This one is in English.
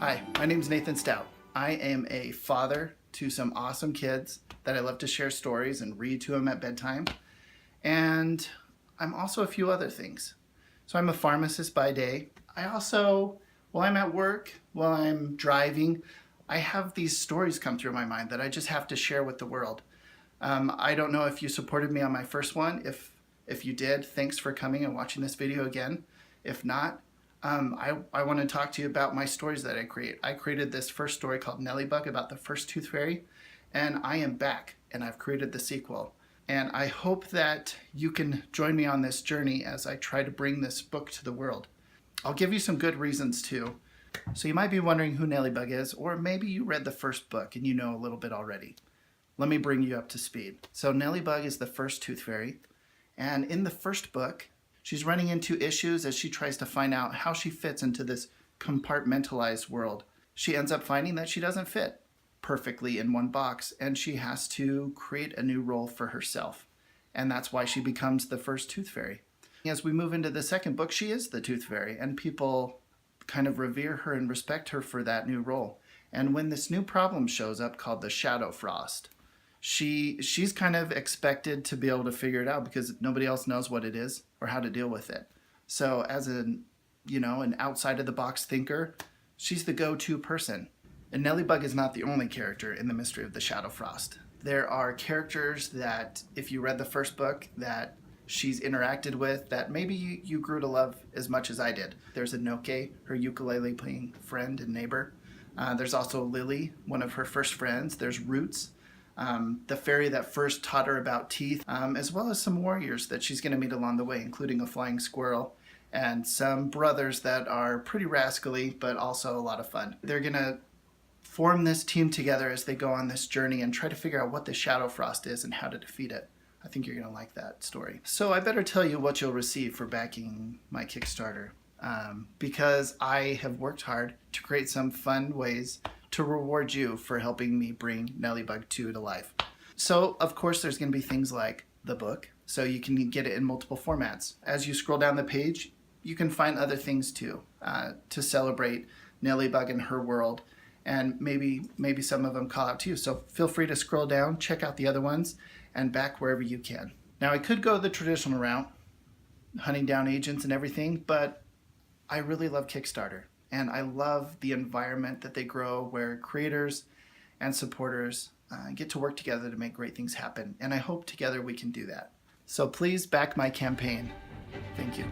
Hi, my name is Nathan Stout. I am a father to some awesome kids that I love to share stories and read to them at bedtime. And I'm also a few other things. So I'm a pharmacist by day. I also, while I'm at work, while I'm driving, I have these stories come through my mind that I just have to share with the world. I don't know if you supported me on my first one. If you did, thanks for coming and watching this video again. If not, I want to talk to you about my stories that I create. I created this first story called Nellybug about the first tooth fairy, and I am back and I've created the sequel. And I hope that you can join me on this journey as I try to bring this book to the world. I'll give you some good reasons too. So you might be wondering who Nellybug is, or maybe you read the first book and you know a little bit already. Let me bring you up to speed. So Nellybug is the first tooth fairy, and in the first book, she's running into issues as she tries to find out how she fits into this compartmentalized world. She ends up finding that she doesn't fit perfectly in one box, and she has to create a new role for herself. And that's why she becomes the first tooth fairy. As we move into the second book, she is the tooth fairy, and people kind of revere her and respect her for that new role. And when this new problem shows up called the shadow frost, she's kind of expected to be able to figure it out because nobody else knows what it is or how to deal with it. So as an outside of the box thinker, she's the go-to person. And Nellybug is not the only character in the mystery of the shadow frost. There are characters that, if you read the first book, that she's interacted with that maybe you grew to love as much as I did. There's Inoke, her ukulele playing friend and neighbor. There's also Lily, one of her first friends. There's Roots, the fairy that first taught her about teeth, as well as some warriors that she's going to meet along the way, including a flying squirrel and some brothers that are pretty rascally, but also a lot of fun. They're going to form this team together as they go on this journey and try to figure out what the shadow frost is and how to defeat it. I think you're going to like that story. So I better tell you what you'll receive for backing my Kickstarter, because I have worked hard to create some fun ways to reward you for helping me bring Nellybug 2 to life. So of course there's going to be things like the book, so you can get it in multiple formats. As you scroll down the page, you can find other things too, to celebrate Nellybug and her world, and maybe some of them call out to you. So feel free to scroll down, check out the other ones, and back wherever you can. Now I could go the traditional route, hunting down agents and everything, but I really love Kickstarter. And I love the environment that they grow where creators and supporters get to work together to make great things happen. And I hope together we can do that. So please back my campaign. Thank you.